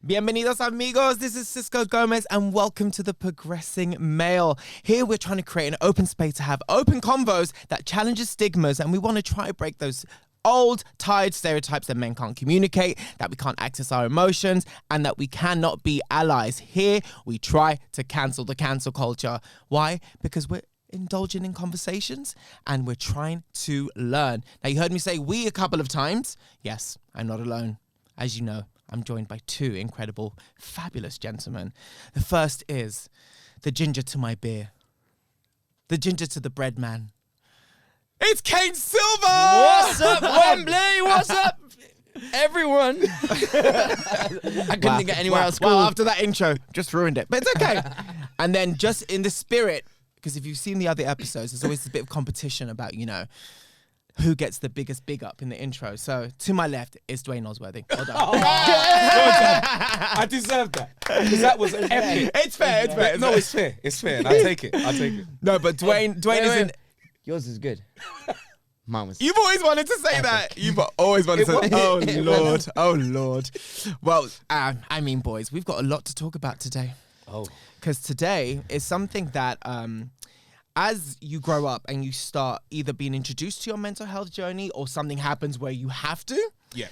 Bienvenidos amigos, this is Cisco Gomez and welcome to the Progressing Male. Here we're trying to create an open space to have open convos that challenges stigmas, and we want to try to break those old, tired stereotypes that men can't communicate, that we can't access our emotions, and that we cannot be allies. Here we try to cancel the cancel culture. Why? Because we're indulging in conversations and we're trying to learn. Now, you heard me say we a couple of times. Yes, I'm not alone. As you know, I'm joined by two incredible, fabulous gentlemen. The first is the ginger to my beer, the ginger to the bread man. It's Kane Silver! What's up, Wembley? What's up, everyone? I couldn't think of anywhere else cool. Well, after that intro, just ruined it, but it's okay. And then just in the spirit, because if you've seen the other episodes, there's always a bit of competition about, you know, who gets the biggest big up in the intro. So to my left is Dwayne Nosworthy. Well done. I deserve that. Because that was epic. It's fair, it's fair. No, it's fair. It's fair. And I take it. No, but Dwayne isn't... Yours is good. Mine was... You've always wanted to say that. You've always wanted to say that. Oh, Lord. Well, I mean, boys, we've got a lot to talk about today. Oh. Because today is something that... as you grow up and you start either being introduced to your mental health journey or something happens where you have to. Yeah.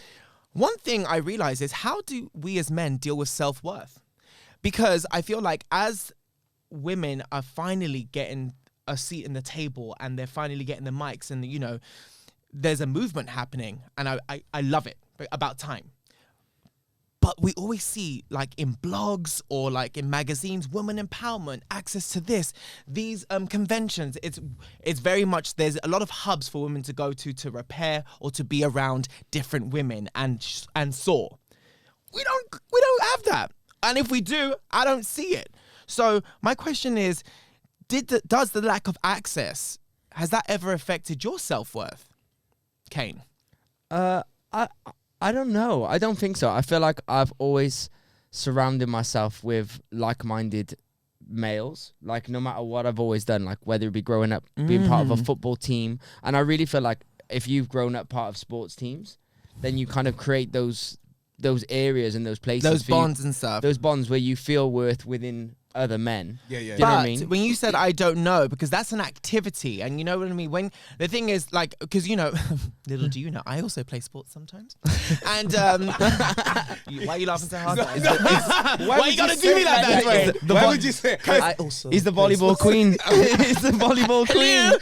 One thing I realize is, how do we as men deal with self-worth? Because I feel like as women are finally getting a seat in the table and they're finally getting the mics and, you know, there's a movement happening and I love it. About time. But we always see, like in blogs or like in magazines, women empowerment, access to these conventions. It's very much, there's a lot of hubs for women to go to repair or to be around different women and soar. We don't have that. And if we do, I don't see it. So my question is, does the lack of access, has that ever affected your self-worth? Kane? I don't know. I don't think so. I feel like I've always surrounded myself with like-minded males. Like, no matter what I've always done, like whether it be growing up, being part of a football team. And I really feel like if you've grown up part of sports teams, then you kind of create those areas and those places. Those bonds and stuff. Those bonds where you feel worth within other men. Yeah. Do you know But what I mean? when you said I don't know, because that's an activity, and you know what I mean? When the thing is, like, because, you know, little do you know, I also play sports sometimes. And why are you laughing so hard? Why you gotta do me like that? Why would you say? He's the volleyball queen. He's the volleyball queen.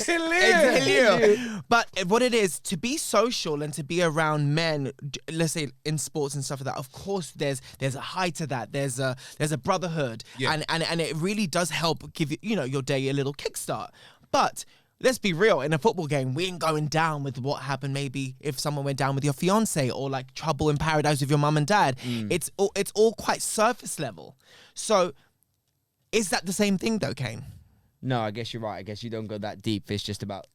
Hello. But what it is, to be social and to be around men, let's say in sports and stuff like that, of course there's a high to that. There's a brotherhood. Yeah. And it really does help give you know, your day a little kickstart. But let's be real, in a football game, we ain't going down with what happened maybe if someone went down with your fiance or like trouble in paradise with your mum and dad. It's all quite surface level. So is that the same thing though, Kane? No, I guess you're right. I guess you don't go that deep. It's just about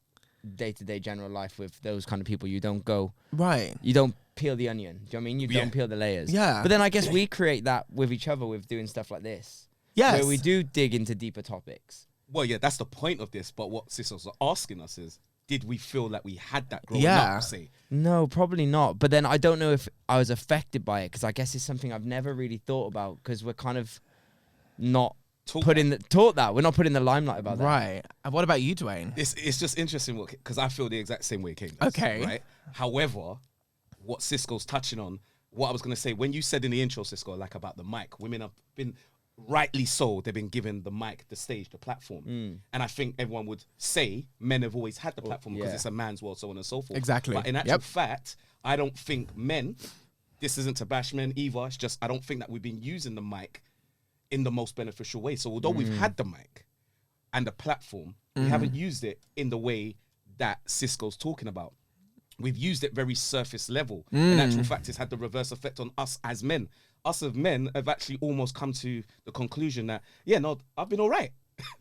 day-to-day general life with those kind of people. You don't go... Right. You don't peel the onion. Do you know what I mean? You don't peel the layers. Yeah. But then I guess we create that with each other with doing stuff like this. Yes. Where we do dig into deeper topics. Well, yeah, that's the point of this. But what Sis was asking us is, did we feel that we had that growing up, say? No, probably not. But then I don't know if I was affected by it, because I guess it's something I've never really thought about, because we're kind of not taught that. We're not putting the limelight about that. Right. And what about you, Dwayne? It's just interesting because I feel the exact same way Kane does. Okay. Right? However, what Cisco's touching on, what I was going to say, when you said in the intro, Cisco, like about the mic, women have been, rightly so, they've been given the mic, the stage, the platform. And I think everyone would say men have always had the platform because it's a man's world, so on and so forth. Exactly. But in actual fact, I don't think men, this isn't to bash men either, it's just I don't think that we've been using the mic in the most beneficial way. So although we've had the mic and the platform, we haven't used it in the way that Cisco's talking about. We've used it very surface level. In actual fact, it's had the reverse effect on us as men. Us as men have actually almost come to the conclusion that, I've been all right.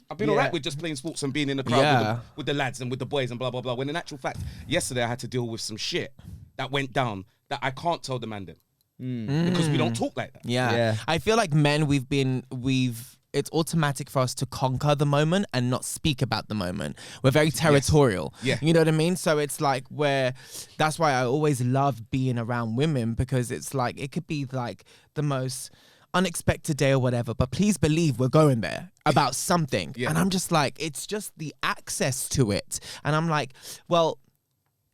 I've been all right with just playing sports and being in the crowd with the lads and with the boys and blah, blah, blah. When in actual fact, yesterday I had to deal with some shit that went down that I can't tell the man them. Because we don't talk like that. Yeah. I feel like men, we've it's automatic for us to conquer the moment and not speak about the moment. We're very territorial. Yeah. You know what I mean? So it's like that's why I always love being around women, because it's like, it could be like the most unexpected day or whatever, but please believe we're going there about something. Yeah. And I'm just like, it's just the access to it. And I'm like, well,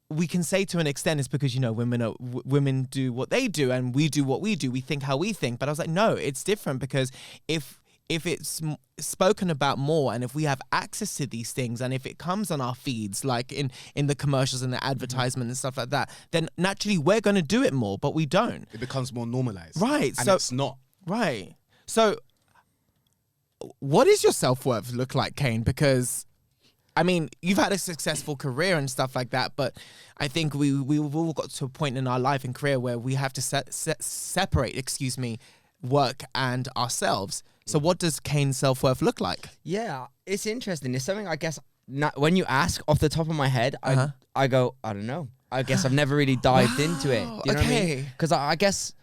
we can say to an extent it's because, you know, women do what they do and we do what we do. We think how we think. But I was like, no, it's different, because if it's spoken about more, and if we have access to these things, and if it comes on our feeds, like in the commercials and the advertisement and stuff like that, then naturally we're going to do it more, but we don't. It becomes more normalized. Right. And So it's not. Right. So what does your self-worth look like, Kane? Because I mean, you've had a successful career and stuff like that, but I think we've all got to a point in our life and career where we have to separate, work and ourselves. So what does Kane's self-worth look like? Yeah, it's interesting. It's something I guess when you ask off the top of my head, I go, I don't know. I guess I've never really dived into it. Do you know what I mean? Because I guess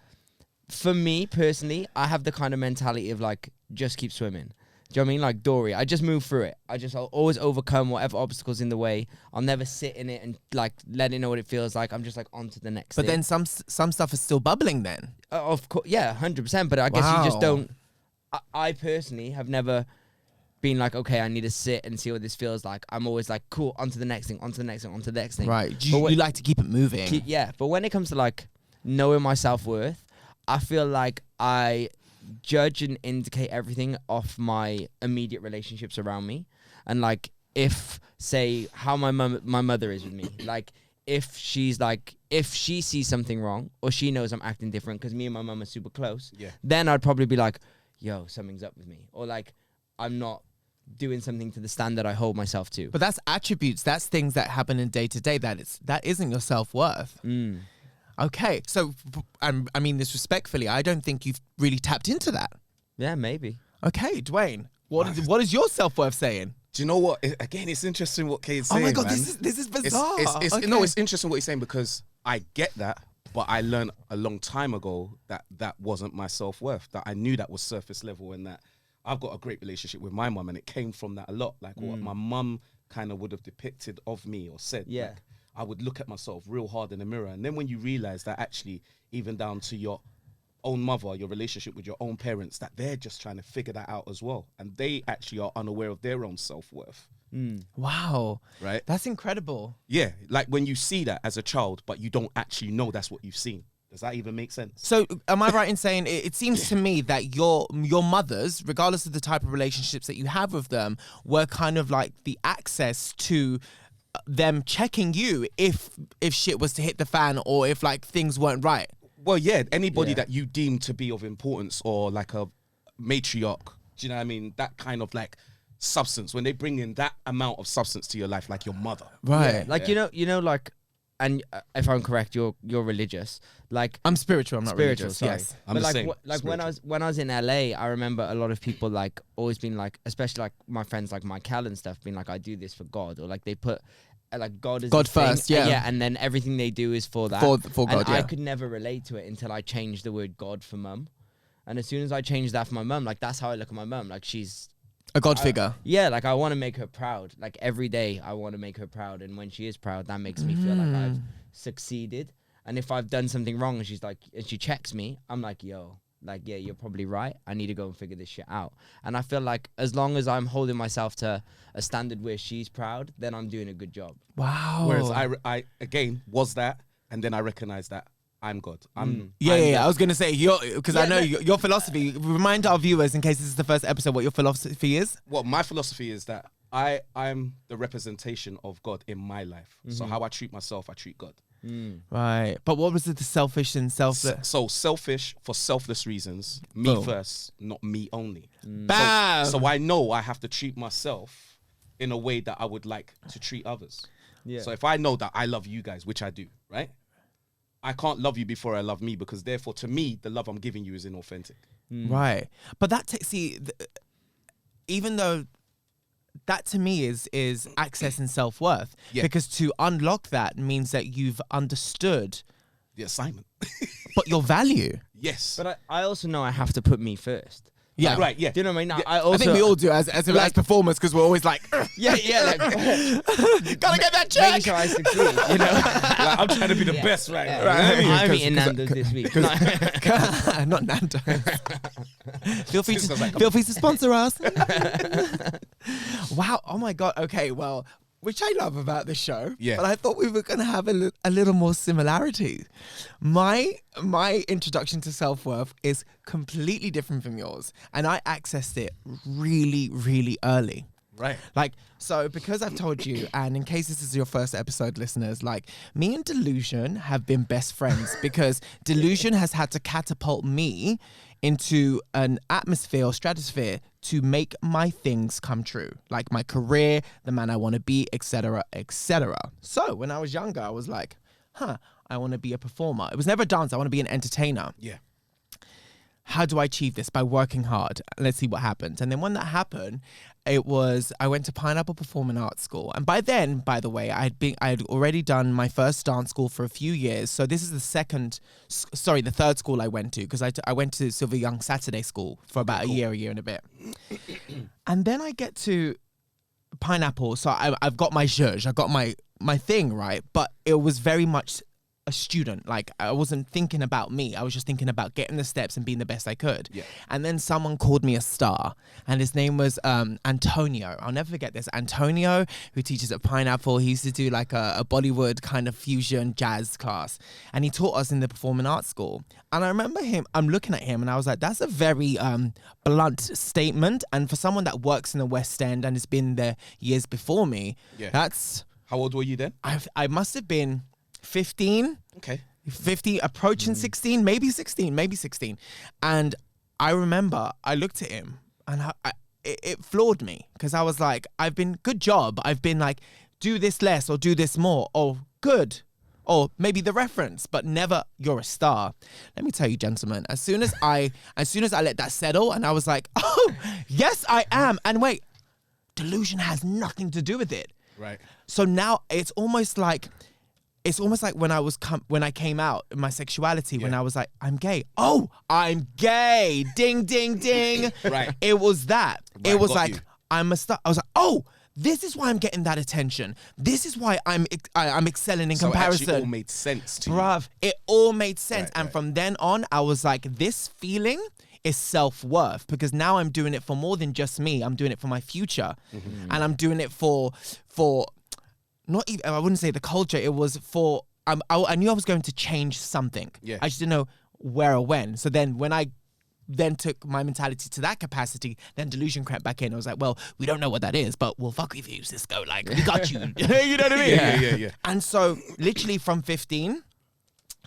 for me personally, I have the kind of mentality of like, just keep swimming. Do you know what I mean? Like Dory, I just move through it. I'll always overcome whatever obstacles in the way. I'll never sit in it and like let it know what it feels like. I'm just like on to the next thing. But then some stuff is still bubbling then. Of course, yeah, 100%. But I guess you just don't. I personally have never been like, okay, I need to sit and see what this feels like. I'm always like, cool, on to the next thing, on to the next thing, on to the next thing. Right. You like to keep it moving. Yeah. But when it comes to like knowing my self-worth, I feel like I judge and indicate everything off my immediate relationships around me. And like, if say how my mother is with me, like if she sees something wrong or she knows I'm acting different because me and my mum are super close, then I'd probably be like, yo, something's up with me, or like I'm not doing something to the standard I hold myself to. But that's attributes, that's things that happen in day to day, that isn't your self-worth. Okay, so I mean this respectfully, I don't think you've really tapped into that. Yeah, maybe. Okay, Dwayne, what is your self-worth saying? Do you know what? Again, it's interesting what Kane's saying. Oh my God, man. this is bizarre. It's interesting what he's saying, because I get that, but I learned a long time ago that wasn't my self-worth, that I knew that was surface level, and that I've got a great relationship with my mum, and it came from that a lot. Like what my mum kind of would have depicted of me or said. Yeah. Like, I would look at myself real hard in the mirror. And then when you realize that actually, even down to your own mother, your relationship with your own parents, that they're just trying to figure that out as well. And they actually are unaware of their own self-worth. Wow. Right? That's incredible. Yeah. Like when you see that as a child, but you don't actually know that's what you've seen. Does that even make sense? So am I right in saying it seems to me that your mothers, regardless of the type of relationships that you have with them, were kind of like the access to them checking you if shit was to hit the fan, or if like things weren't right. Well, yeah, anybody that you deem to be of importance, or like a matriarch, do you know what I mean? That kind of like substance, when they bring in that amount of substance to your life, like your mother. Right. Yeah. Like, you know, like, and if I'm correct, you're religious. Like, I'm spiritual, I'm not spiritual, religious. sorry. Yes. I'm but the like, same. like when I was in LA, I remember a lot of people like always being like, especially like my friends like Michael and stuff, being like, I do this for God, or like they put like God is God the thing, first, yeah. and then everything they do is for that. For God, and I could never relate to it until I changed the word God for mum. And as soon as I changed that for my mum, like that's how I look at my mum. Like she's a God figure. Yeah, like I want to make her proud. Like every day I want to make her proud, and when she is proud, that makes me feel like I've succeeded. And if I've done something wrong and she's like, and she checks me, I'm like, yo, like, yeah, you're probably right. I need to go and figure this shit out. And I feel like as long as I'm holding myself to a standard where she's proud, then I'm doing a good job. Wow. Whereas I again was that, and then I recognized that I'm God. Yeah. I was gonna say because I know your philosophy. Remind our viewers, in case this is the first episode, what your philosophy is. Well, my philosophy is that I'm the representation of God in my life. So how I treat myself, I treat God. Right. But what was it? The selfish and selfless. So selfish for selfless reasons. Me first, not me only. Bam. So I know I have to treat myself in a way that I would like to treat others. Yeah. So if I know that I love you guys, which I do, right? I can't love you before I love me, because therefore, to me, the love I'm giving you is inauthentic. Right. But that even though that to me is access and self-worth, because to unlock that means that you've understood The assignment. but your value. Yes. But I also know I have to put me first. Yeah. Right. Yeah. Do you know what I mean? Yeah. I also, I think we all do as performers because we're always like, yeah, like, gotta get that check. making sure I succeed. You know, Like, I'm trying to be the best right now. Right. I'm eating Nando's this week. Not Nando's. Feel free to sponsor us. Wow. Oh my God. Okay. Well, which I love about the show. Yeah. But I thought we were gonna have a little more similarity. My introduction to self-worth is completely different from yours, and I accessed it really, really early. Right. Like, so because I've told you, and in case this is your first episode, listeners, like, me and Delusion have been best friends because Delusion has had to catapult me into an atmosphere or stratosphere to make my things come true, like my career, the man I want to be, etc., etc. So when I was younger, I was like, I want to be a performer. It was never a dance. I want to be an entertainer. Yeah. How do I achieve this? By working hard. Let's see what happens. And then when that happened, I went to Pineapple Performing Arts School. And by then, by the way, I had already done my first dance school for a few years. So this is the third school I went to, because I went to Sylvia Young Saturday School for about a year and a bit. And then I get to Pineapple. So I've got my zhuzh, I got my thing, right? But it was very much a student. Like, I wasn't thinking about me. I was just thinking about getting the steps and being the best I could. Yeah. And then someone called me a star, and his name was Antonio. I'll never forget this. Antonio, who teaches at Pineapple, he used to do like a Bollywood kind of fusion jazz class, and he taught us in the performing arts school. And I remember I'm looking at him and I was like, that's a very blunt statement. And for someone that works in the West End and has been there years before me, that's... How old were you then? I must have been 15. Okay. 50, approaching 16, maybe 16. And I remember I looked at him and it floored me, because I was like, good job. I've been like, do this less or do this more, or good, or maybe the reference, but never, you're a star. Let me tell you, gentlemen, as soon as I let that settle, and I was like, oh, yes, I am. And wait, delusion has nothing to do with it. Right. So now it's almost like when I came out in my sexuality, when I was like, I'm gay. Oh, I'm gay. Ding, ding, ding. Right. It was that. Right, It was got like, you. I'm a star. I was like, oh, this is why I'm getting that attention. This is why I'm excelling in So comparison. it actually all made sense to you. Bruv, it all made sense. Right, and right. from then on, I was like, this feeling is self-worth, because now I'm doing it for more than just me. I'm doing it for my future. Mm-hmm. And I'm doing it for not even, I wouldn't say the culture. It was for, I knew I was going to change something. Yeah. I just didn't know where or when. So then when I then took my mentality to that capacity, then delusion crept back in. I was like, well, we don't know what that is, but we'll fuck with you, Cisco. Like, we got you. You know what I mean? Yeah. And so literally from 15,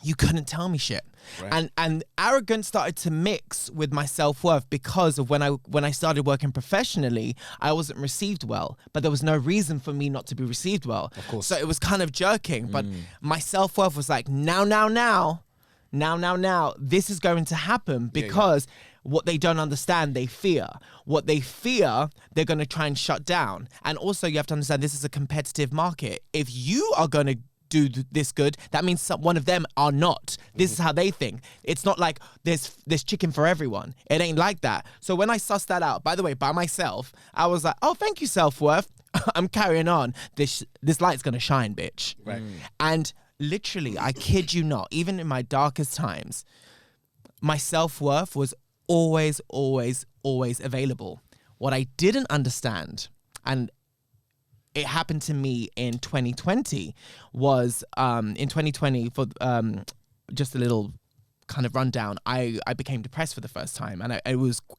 you couldn't tell me shit. Right. And arrogance started to mix with my self-worth, because of when I started working professionally, I wasn't received well, but there was no reason for me not to be received well. Of course. So it was kind of jerking, but my self-worth was like, now, this is going to happen, because what they don't understand, they fear. What they fear, they're going to try and shut down. And also you have to understand, this is a competitive market. If you are going to do this good, that means one of them are not. This is how they think. It's not like there's chicken for everyone. It ain't like that. So when I sussed that out, by the way, by myself, I was like, oh, thank you, self-worth. I'm carrying on. This light's gonna shine, bitch. Right. And literally, I kid you not, even in my darkest times, my self-worth was always available. What I didn't understand, and it happened to me in 2020, was in 2020, for just a little kind of rundown, I became depressed for the first time, and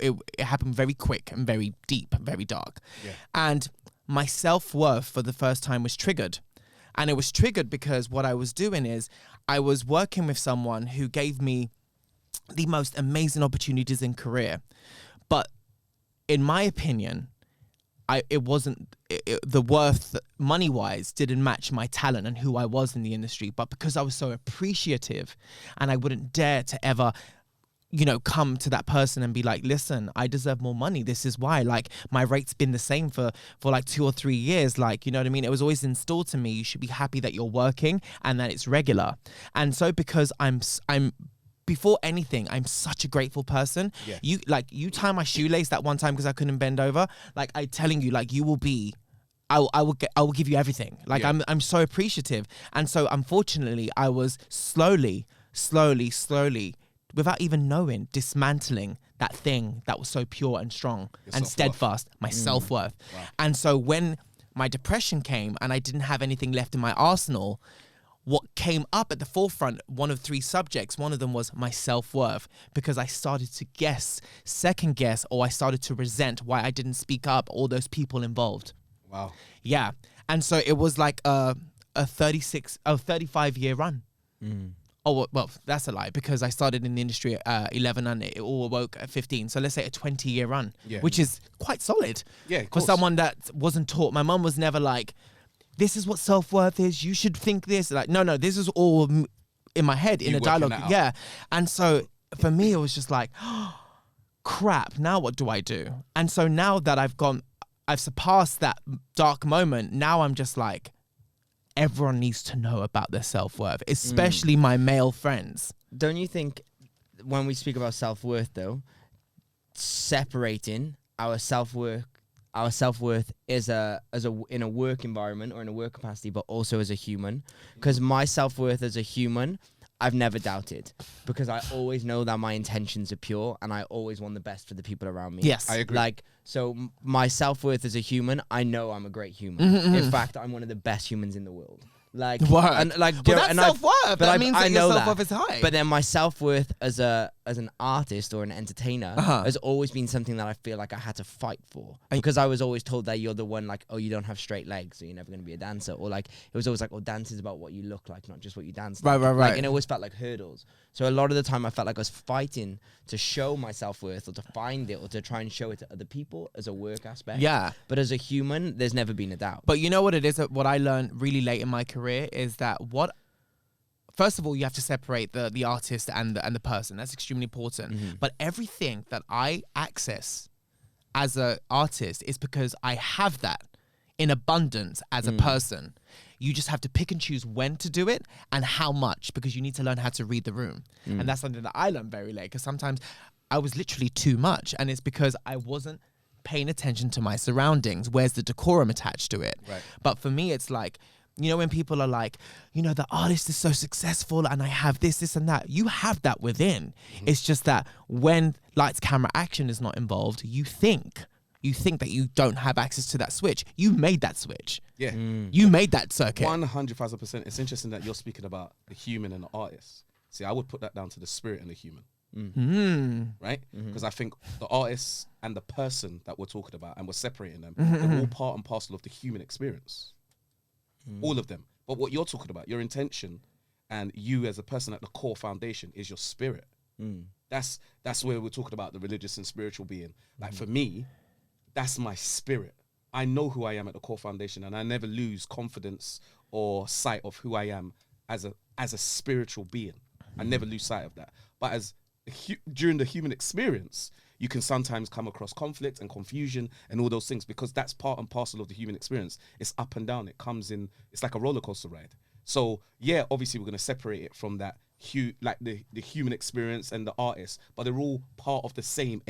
it happened very quick and very deep, very dark. Yeah. And my self-worth for the first time was triggered. And it was triggered because what I was doing is I was working with someone who gave me the most amazing opportunities in career. But in my opinion, the worth money-wise didn't match my talent and who I was in the industry. But because I was so appreciative, and I wouldn't dare to ever, come to that person and be like, listen, I deserve more money. This is why, like, my rate's been the same for like 2 or 3 years. Like, you know what I mean? It was always installed to me, you should be happy that you're working and that it's regular. And so because I'm before anything, I'm such a grateful person. Yeah. You tie my shoelace that one time because I couldn't bend over. Like, I'm telling you, like, you will be. I will give you everything. Like, Yeah. I'm so appreciative. And so unfortunately, I was slowly, without even knowing, dismantling that thing that was so pure and strong and self-worth. steadfast, my self-worth. Wow. And so when my depression came and I didn't have anything left in my arsenal, what came up at the forefront, one of 3 subjects, one of them was my self-worth, because I started to second guess, or I started to resent why I didn't speak up, all those people involved. Wow. Yeah. And so it was like a 35-year run. Oh, well, that's a lie, because I started in the industry at 11 and it all awoke at 15. So let's say a 20-year run, Yeah. which is quite solid Yeah, of for course. someone that wasn't taught. My mum was never like, this is what self-worth is. You should think this. Like, no, this is all in my head, in You a working dialogue. that out. Yeah. And so for me, it was just like, oh, crap, now what do I do? And so now that I've surpassed that dark moment, now I'm just like, everyone needs to know about their self-worth, especially my male friends. Don't you think when we speak about self-worth, though, separating our self-worth is in a work environment or in a work capacity, but also as a human? Because my self-worth as a human, I've never doubted, because I always know that my intentions are pure and I always want the best for the people around me. Yes. I agree. Like, so my self-worth as a human, I know I'm a great human. In fact, I'm one of the best humans in the world. Like, Word. and like, But that's self-worth. That means that your know self-worth is high. But then my self-worth as an artist or an entertainer has always been something that I feel like I had to fight for, because I was always told that you're the one, like, oh, you don't have straight legs, so you're never going to be a dancer. Or like, it was always like, oh, dance is about what you look like, not just what you dance like. Right. Like, and it always felt like hurdles. So a lot of the time I felt like I was fighting to show my self-worth, or to find it, or to try and show it to other people as a work aspect. Yeah. But as a human, there's never been a doubt. But you know what it is? What I learned really late in my career is that first of all, you have to separate the artist and the person. That's extremely important. But everything that I access as an artist is because I have that in abundance as a person. You just have to pick and choose when to do it and how much, because you need to learn how to read the room. And that's something that I learned very late, because sometimes I was literally too much, and it's because I wasn't paying attention to my surroundings. Where's the decorum attached to it? Right. But for me, it's like, you know, when people are like, you know, the artist is so successful and I have this and that. You have that within. It's just that when lights, camera, action is not involved, you think that you don't have access to that switch. You made that switch. Yeah. You made that circuit. 100,000%. It's interesting that you're speaking about the human and the artist. See, I would put that down to the spirit and the human. Right? Because I think the artist and the person that we're talking about, and we're separating them, they're all part and parcel of the human experience. All of them. But what you're talking about, your intention and you as a person at the core foundation, is your spirit. That's where we're talking about the religious and spiritual being. Like, for me, that's my spirit. I know who I am at the core foundation, and I never lose confidence or sight of who I am as a spiritual being. I never lose sight of that. But during the human experience, you can sometimes come across conflict and confusion and all those things, because that's part and parcel of the human experience. It's up and down. It comes in. It's like a roller coaster ride. So yeah, obviously we're going to separate it from that, like the human experience and the artist, but they're all part of the same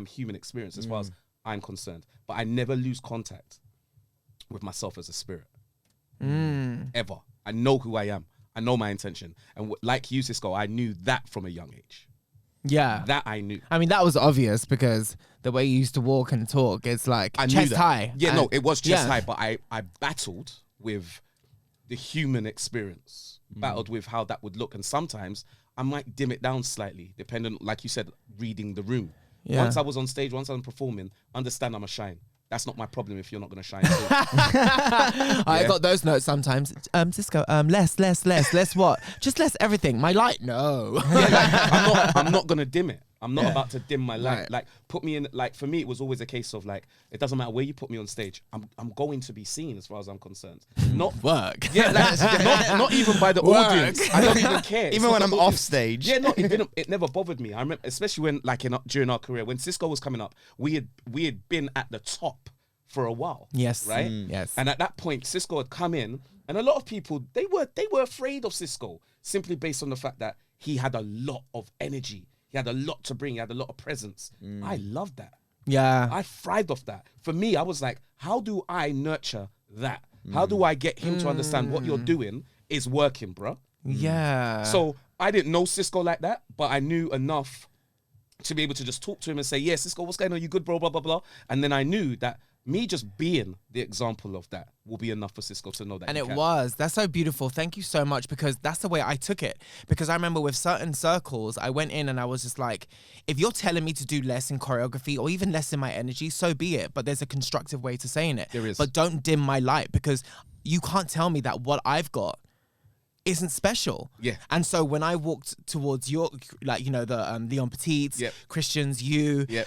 human experience as far as I'm concerned. But I never lose contact with myself as a spirit. Ever. I know who I am. I know my intention. And like you, Cisco, I knew that from a young age. Yeah. That I knew. I mean, that was obvious, because the way you used to walk and talk, it's like I knew chest that. high. Yeah, no, it was chest yeah. high, but I battled with the human experience, battled with how that would look. And sometimes I might dim it down slightly, depending, like you said, reading the room. Yeah. Once I was on stage, once I'm performing, understand I'm a shine. That's not my problem if you're not going to shine too. I got those notes sometimes. Cisco, less what? Just less everything. My light? No. Yeah, like, I'm not going to dim it. I'm not about to dim my light. Right. Like, put me in, like, for me, it was always a case of, like, it doesn't matter where you put me on stage. I'm going to be seen as far as I'm concerned. Not Work. Yeah, like, not even by the Work. audience. I don't even care. It's Even not when the I'm audience. off stage. Yeah, no, it never bothered me. I remember, especially when, like, during our career, when Cisco was coming up, we had been at the top for a while. Yes. Right? Yes. And at that point, Cisco had come in, and a lot of people, they were afraid of Cisco, simply based on the fact that he had a lot of energy. He had a lot to bring. He had a lot of presence. I loved that. Yeah. I thrived off that. For me, I was like, how do I nurture that? How do I get him to understand what you're doing is working, bro? Yeah. So I didn't know Cisco like that, but I knew enough to be able to just talk to him and say, yeah, Cisco, what's going on? You good, bro? Blah, blah, blah. And then I knew that me just being the example of that will be enough for Cisco to know that. And he it can. was. That's so beautiful. Thank you so much, because that's the way I took it. Because I remember with certain circles, I went in and I was just like, if you're telling me to do less in choreography or even less in my energy, so be it. But there's a constructive way to saying it. There is. But don't dim my light, because you can't tell me that what I've got isn't special. Yeah. And so when I walked towards your, like, you know, the Leon Petites, Yep. Christians, you, Yep.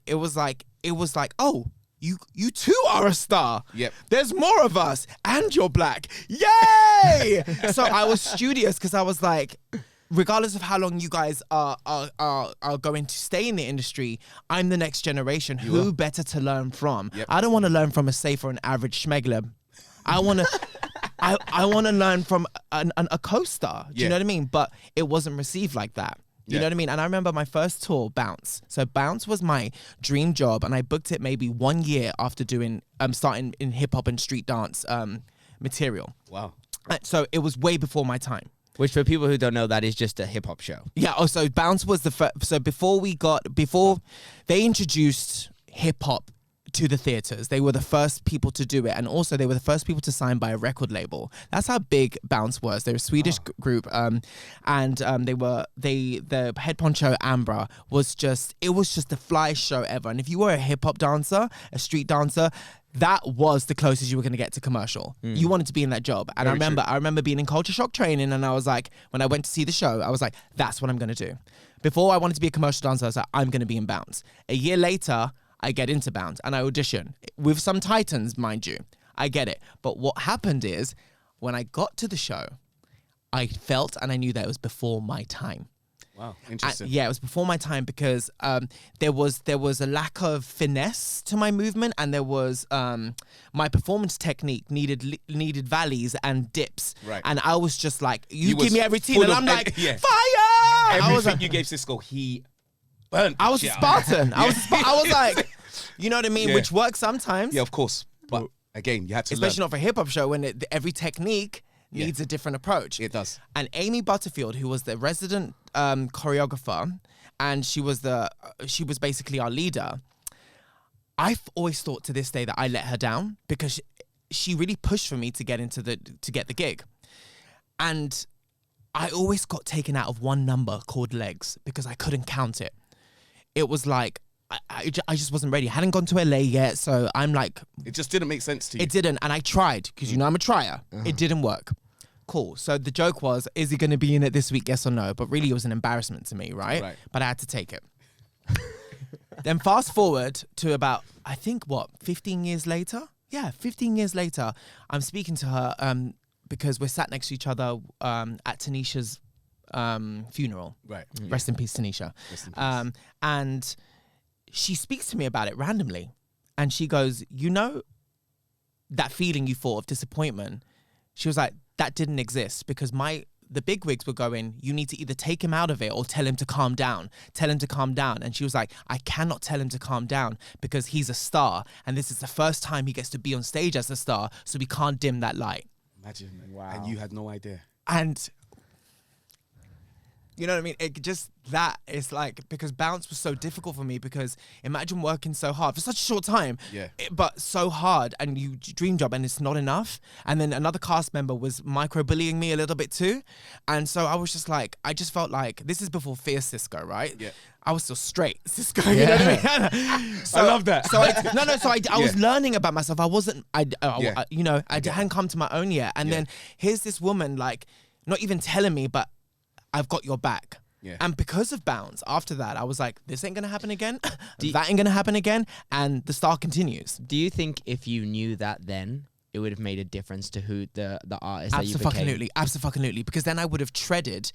it was like, oh, you too are a star. Yep. There's more of us, and you're black. Yay! So I was studious, because I was like, regardless of how long you guys are going to stay in the industry, I'm the next generation. Who better to learn from? Yep. I don't want to learn from a safe or an average schmegler. I want to I want to learn from a co-star. Do you know what I mean? But it wasn't received like that. You know what I mean? And I remember my first tour, Bounce. So Bounce was my dream job, and I booked it maybe 1 year after doing starting in hip hop and street dance material. Wow. So it was way before my time. Which, for people who don't know, that is just a hip hop show. Yeah. Oh, so Bounce was the first. So before they introduced hip hop to the theaters, they were the first people to do it, and also they were the first people to sign by a record label. That's how big Bounce was. They're a Swedish group, and the head poncho Ambra was just the flyest show ever. And if you were a hip hop dancer, a street dancer, that was the closest you were going to get to commercial. You wanted to be in that job. And I remember being in culture shock training, and I was like, when I went to see the show, I was like, that's what I'm going to do. Before I wanted to be a commercial dancer, I was like, I'm going to be in Bounce. A year later, I get into Bounce and I audition with some titans, mind you. I get it. But what happened is, when I got to the show, I felt and I knew that it was before my time. Wow, interesting. Yeah, it was before my time, because there was a lack of finesse to my movement, and there was my performance technique needed valleys and dips. Right. And I was just like, you was give me every routine, full and of I'm like, yeah. fire! Everything I was like, you gave Cisco, he burnt. I was a Spartan. I was like, you know what I mean? Yeah. Which works sometimes. Yeah, of course. But again, you had to Especially learn. not for a hip hop show, when every technique needs a different approach. It does. And Amy Butterfield, who was the resident choreographer, and she was basically our leader. I've always thought to this day that I let her down, because she really pushed for me to get the gig. And I always got taken out of one number called legs, because I couldn't count it. It was like, I just wasn't ready. I hadn't gone to LA yet, so I'm like... It just didn't make sense to you. It didn't, and I tried, because you know I'm a trier. It didn't work. Cool. So the joke was, is he going to be in it this week, yes or no? But really, it was an embarrassment to me, right? But I had to take it. Then fast forward to about, I think, 15 years later? Yeah, 15 years later, I'm speaking to her because we're sat next to each other at Tanisha's funeral. Right. Rest in peace, Tanisha. Rest in peace. And she speaks to me about it randomly. And she goes, you know, that feeling you thought of disappointment? She was like, that didn't exist, because the big wigs were going, you need to either take him out of it or tell him to calm down. Tell him to calm down. And she was like, I cannot tell him to calm down, because he's a star. And this is the first time he gets to be on stage as a star. So we can't dim that light. Imagine. Wow. And you had no idea. And you know what I mean? It just, that is like, because Bounce was so difficult for me, because imagine working so hard for such a short time, but so hard, and you dream job and it's not enough. And then another cast member was micro-bullying me a little bit too. And so I was just like, I just felt like, this is before Fierce Cisco, right? Yeah. I was still straight Cisco, you know what I mean? So, I love that. So I was learning about myself. I wasn't, I hadn't come to my own yet. And then here's this woman, like, not even telling me, but I've got your back. Yeah. And because of Bounce, after that, I was like, this ain't going to happen again. That ain't going to happen again. And the star continues. Do you think if you knew that then, it would have made a difference to who the artist that you became? Absolutely. Because then I would have treaded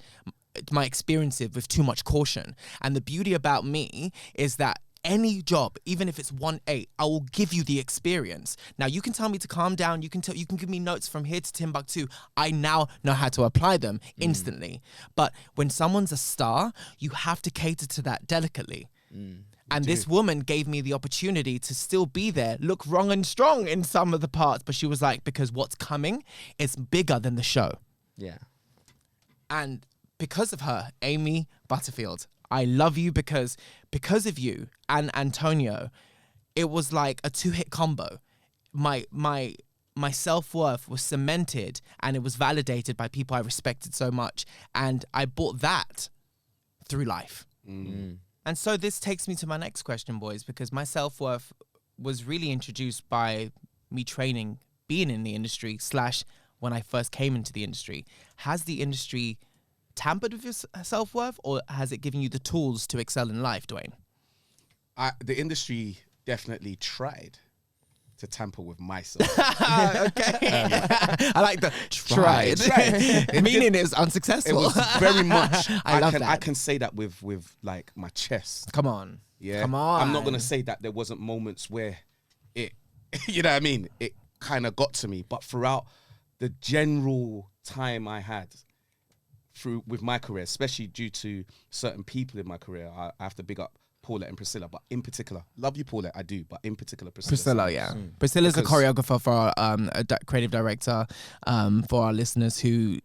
my experiences with too much caution. And the beauty about me is that any job, even if it's 1-8, I will give you the experience. Now you can tell me to calm down. You can give me notes from here to Timbuktu. I now know how to apply them instantly. But when someone's a star, you have to cater to that delicately. And this woman gave me the opportunity to still be there, look wrong and strong in some of the parts. But she was like, because what's coming is bigger than the show. Yeah. And because of her, Amy Butterfield, I love you because of you and Antonio, it was like a 2-hit combo. My self-worth was cemented and it was validated by people I respected so much. And I bought that through life. And so this takes me to my next question, boys, because my self-worth was really introduced by me training, being in the industry / when I first came into the industry. Has the industry tampered with your self-worth, or has it given you the tools to excel in life, Dwayne? The industry definitely tried to tamper with myself. Okay. I like the tried. Meaning it was unsuccessful. It was very much. I love that. I can say that with like my chest. Come on. Yeah. Come on. I'm not going to say that there wasn't moments where it, you know what I mean? It kind of got to me. But throughout the general time I had with my career, especially due to certain people in my career, I have to big up Paulette and Priscilla, but in particular, love you, Paulette, I do, but in particular, Priscilla. Yeah. Priscilla's a choreographer for a creative director for our listeners who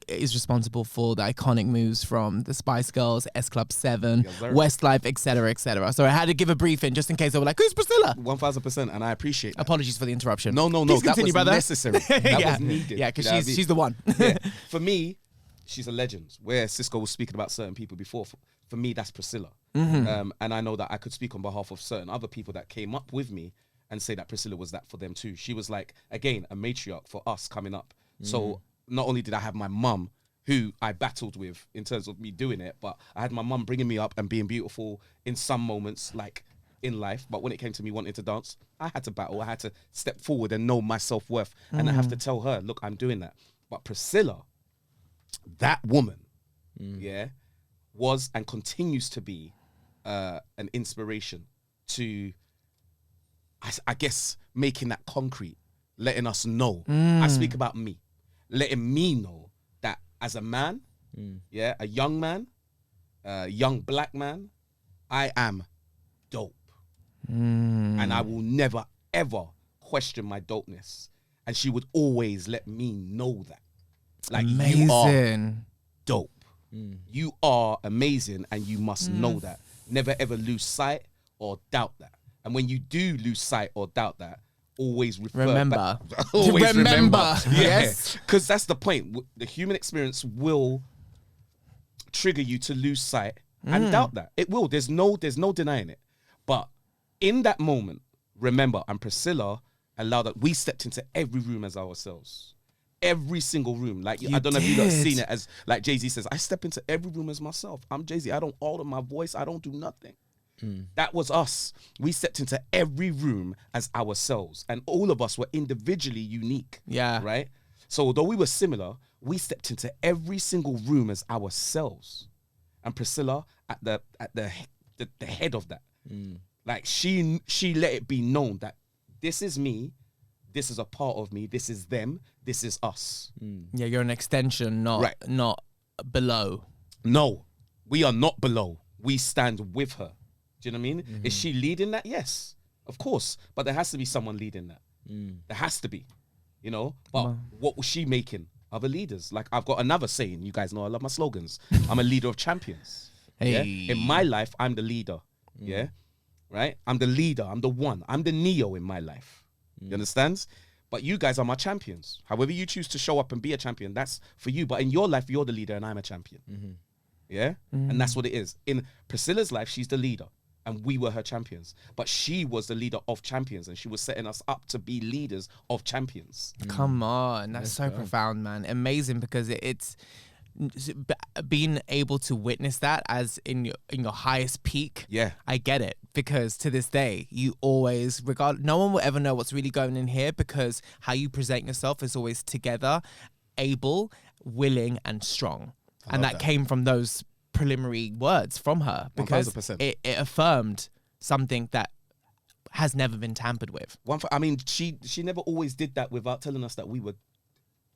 is responsible for the iconic moves from the Spice Girls, S Club 7, Westlife, etc., etc. So I had to give a briefing just in case they were like, "Who's Priscilla?" 1000%, and I appreciate that. Apologies for the interruption. No, Please that continue, was brother. necessary. That was needed. Yeah, because she's the one. Yeah. For me, she's a legend. Where Cisco was speaking about certain people before, for me, that's Priscilla. And I know that I could speak on behalf of certain other people that came up with me and say that Priscilla was that for them too. She was like, again, a matriarch for us coming up. So not only did I have my mum, who I battled with in terms of me doing it, but I had my mum bringing me up and being beautiful in some moments, like in life. But when it came to me wanting to dance, I had to battle. I had to step forward and know my self-worth. And I have to tell her, look, I'm doing that. But Priscilla, that woman, was and continues to be an inspiration to, I guess, making that concrete, letting us know. I speak about me, letting me know that as a man, a young man, young black man, I am dope. And I will never, ever question my dopeness. And she would always let me know that. Like, amazing. You are dope. You are amazing, and you must know that. Never ever lose sight or doubt that. And when you do lose sight or doubt that, always remember. Always remember. Yes. Because that's the point. The human experience will trigger you to lose sight and doubt that. It will. There's no denying it. But in that moment, remember, and Priscilla allowed that we stepped into every room as ourselves. Every single room. Like, I don't know if you guys seen it as, like Jay-Z says, I step into every room as myself. I'm Jay-Z. I don't alter my voice. I don't do nothing. That was us. We stepped into every room as ourselves. And all of us were individually unique. Yeah. Right? So although we were similar, we stepped into every single room as ourselves. And Priscilla at the head of that. Like, she let it be known that this is me. This is a part of me. This is them. This is us. Yeah, you're an extension, not below. No, we are not below. We stand with her. Do you know what I mean? Is she leading that? Yes, of course. But there has to be someone leading that. There has to be, you know? But what was she making? Other leaders. Like, I've got another saying. You guys know I love my slogans. I'm a leader of champions. Hey. Yeah? In my life, I'm the leader. Yeah? Right? I'm the leader. I'm the one. I'm the Neo in my life. You understand? But you guys are my champions. However you choose to show up and be a champion, that's for you. But in your life, you're the leader and I'm a champion. Yeah? And that's what it is. In Priscilla's life, she's the leader and we were her champions. But she was the leader of champions and she was setting us up to be leaders of champions. Come on. That's so profound, man. Amazing, because it's being able to witness that as in your highest peak. Yeah, I get it, because to this day you always no one will ever know what's really going in here, because how you present yourself is always together, able, willing and strong. And that came from those preliminary words from her, because 1000%. it affirmed something that has never been tampered with. I mean, she never always did that without telling us that we were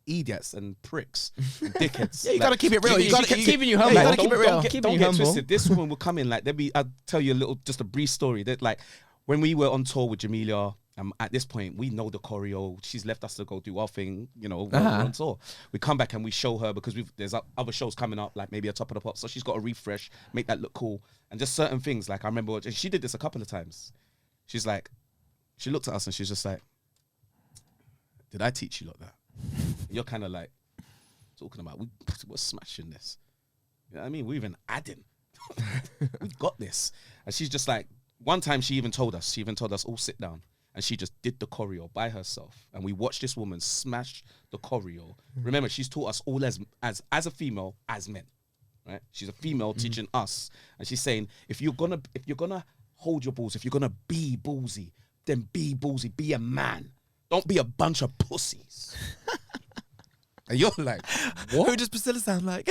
idiots and pricks and dickheads. Yeah, you gotta keep it real. She kept keeping you humble. Yeah, you gotta keep it real. Don't get twisted. This woman will come in like I'll tell you just a brief story. That like when we were on tour with Jamelia, at this point we know the choreo. She's left us to go do our thing. You know, we're on tour. We come back and we show her because there's other shows coming up, like maybe a Top of the Pops. So she's got to refresh, make that look cool, and just certain things. Like I remember she did this a couple of times. She's like, she looked at us and she's just like, "Did I teach you like that?" You're kind of like talking about we're smashing this. You know what I mean? We're even adding. We've got this. And she's just like, one time she even told us all sit down, and she just did the choreo by herself. And we watched this woman smash the choreo. Remember, she's taught us all as a female, as men, right? She's a female teaching us, and she's saying, if you're gonna hold your balls, if you're gonna be ballsy, then be ballsy, be a man. Don't be a bunch of pussies. And you're like, what? Who does Priscilla sound like?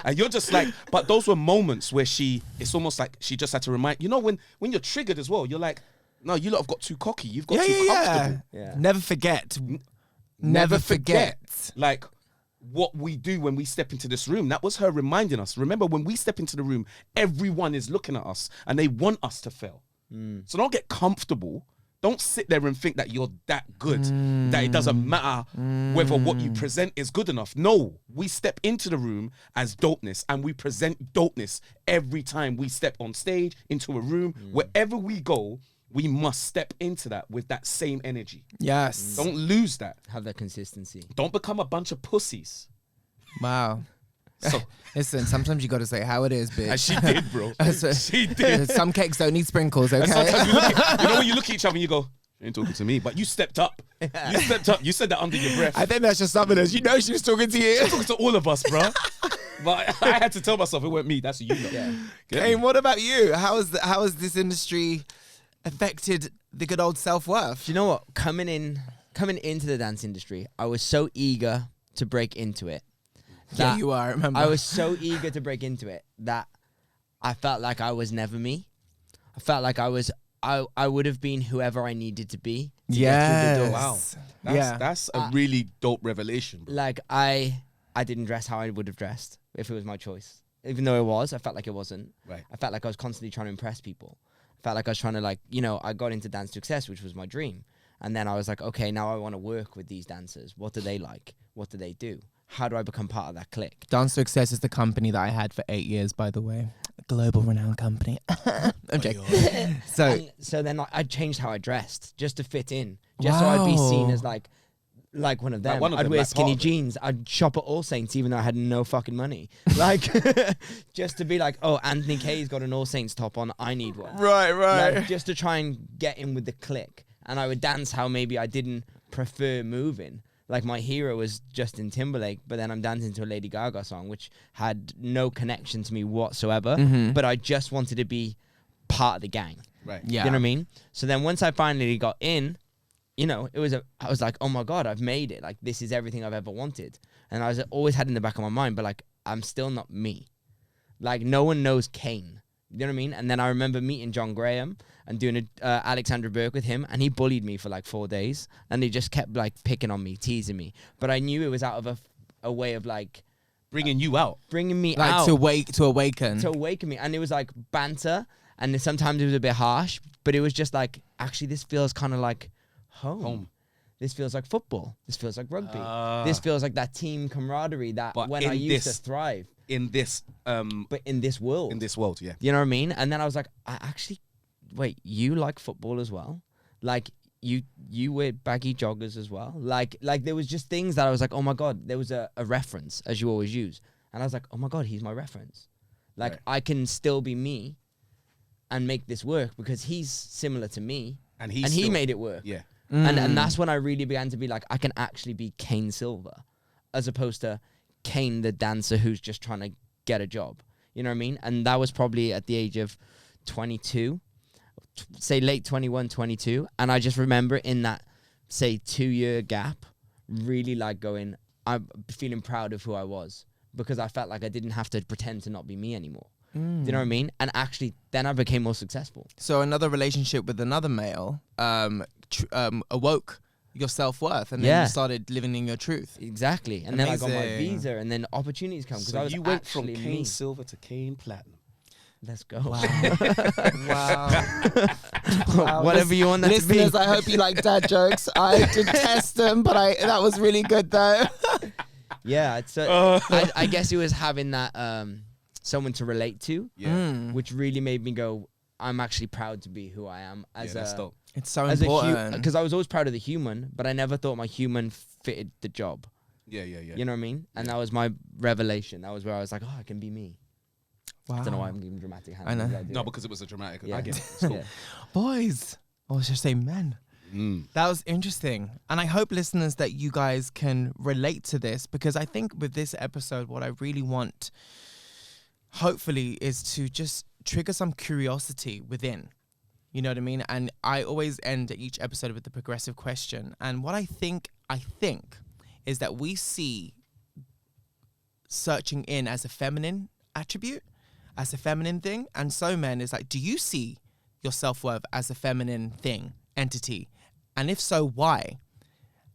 And you're just like, but those were moments where it's almost like she just had to remind, you know, when you're triggered as well, you're like, no, you lot have got too cocky. You've got too comfortable. Yeah. Never forget. Never forget. Like what we do when we step into this room. That was her reminding us. Remember, when we step into the room, everyone is looking at us and they want us to fail. So don't get comfortable. Don't sit there and think that you're that good, that it doesn't matter whether what you present is good enough. No, we step into the room as dopeness, and we present dopeness every time we step on stage, into a room. Wherever we go, we must step into that with that same energy. Yes. Don't lose that. Have that consistency. Don't become a bunch of pussies. Wow. So, Listen, sometimes you got to say how it is, bitch. and she did, bro. She did. Some cakes don't need sprinkles, okay? And sometimes you know when you look at each other and you go, "You ain't talking to me," but you stepped up. You stepped up. You said that under your breath. I think that's just something else. You know she was talking to you. She's talking to all of us, bro. But I had to tell myself it wasn't me. That's you. Yeah. Kane, what about you? How has this industry affected the good old self-worth? Do you know what? Coming into the dance industry, I was so eager to break into it. Yeah, you are. Remember, I was so eager to break into it that I felt like I was never me. I felt like I would have been whoever I needed to be. To get through the door. Wow. That's a really dope revelation, bro. Like I didn't dress how I would have dressed if it was my choice. Even though it was, I felt like it wasn't. Right. I felt like I was constantly trying to impress people. I felt like I was trying to, like, you know, I got into Dance to Success, which was my dream. And then I was like, okay, now I want to work with these dancers. What do they like? What do they do? How do I become part of that clique? Dance to Success is the company that I had for 8 years, by the way. A global renowned company. I'm joking. So then I changed how I dressed just to fit in. Just so I'd be seen as like one of them. I'd wear skinny jeans. I'd shop at All Saints even though I had no fucking money. Like, just to be like, oh, Anthony K's got an All Saints top on. I need one. Right. Like, just to try and get in with the clique. And I would dance how maybe I didn't prefer moving. Like, my hero was Justin Timberlake, but then I'm dancing to a Lady Gaga song, which had no connection to me whatsoever. But I just wanted to be part of the gang. Right. Yeah. You know what I mean? So then once I finally got in, you know, I was like, oh my God, I've made it. Like, this is everything I've ever wanted. And I was always had in the back of my mind, but like, I'm still not me. Like, no one knows Kane. You know what I mean? And then I remember meeting John Graham and doing Alexandra Burke with him, and he bullied me for like 4 days, and he just kept like picking on me, teasing me. But I knew it was out of a way of like Bringing you out. bringing me Like out to awaken me, and it was like banter, and sometimes it was a bit harsh, but it was just like, actually, this feels kind of like home. This feels like football. This feels like rugby. This feels like that team camaraderie that when I used to thrive. In this But in this world. Yeah. You know what I mean? And then I was like, wait, you like football as well? Like, you wear baggy joggers as well? Like there was just things that I was like, oh my God, there was a reference, as you always use. And I was like, oh my God, he's my reference. Like, Right. I can still be me and make this work because he's similar to me. And he made it work. Yeah. And that's when I really began to be like, I can actually be Kane Silver, as opposed to Kane the dancer who's just trying to get a job. You know what I mean? And that was probably at the age of 22, say late 21, 22. And I just remember in that, say, 2-year gap, really like I'm feeling proud of who I was, because I felt like I didn't have to pretend to not be me anymore. Do you know what I mean? And actually, then I became more successful. So another relationship with another male awoke your self-worth, and then you started living in your truth. Exactly. And then I got my Amazing. visa, and then opportunities come. Because So I was you went from actually Kane me. Silver to Kane Platinum. Let's go. Wow. Whatever you want that to be. Listeners, I hope you like dad jokes. I detest them, but that was really good though. Yeah, it's I guess it was having that someone to relate to, which really made me go, I'm actually proud to be who I am as that's dope. It's so as important. because I was always proud of the human, but I never thought my human fitted the job. Yeah. You know what I mean? And that was my revelation. That was where I was like, oh, I can be me. Wow. I don't know why I'm giving dramatic hands. I know. No, because it was a dramatic. Yeah. I get it. It's cool. Boys, I was just saying men. That was interesting. And I hope, listeners, that you guys can relate to this, because I think with this episode, what I really want, hopefully, is to just trigger some curiosity within. You know what I mean? And I always end each episode with the progressive question. And what I think is that we see searching in as a feminine attribute, as a feminine thing. And so, men, is like, do you see your self-worth as a feminine thing, entity? And if so, why?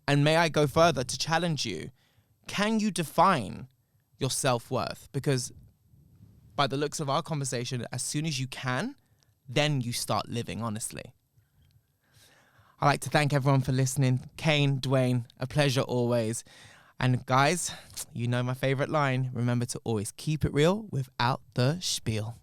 And may I go further to challenge you? Can you define your self-worth? Because by the looks of our conversation, as soon as you can, then you start living honestly. I'd like to thank everyone for listening. Kane, Dwayne, a pleasure always. And guys, you know my favorite line. Remember to always keep it real without the spiel.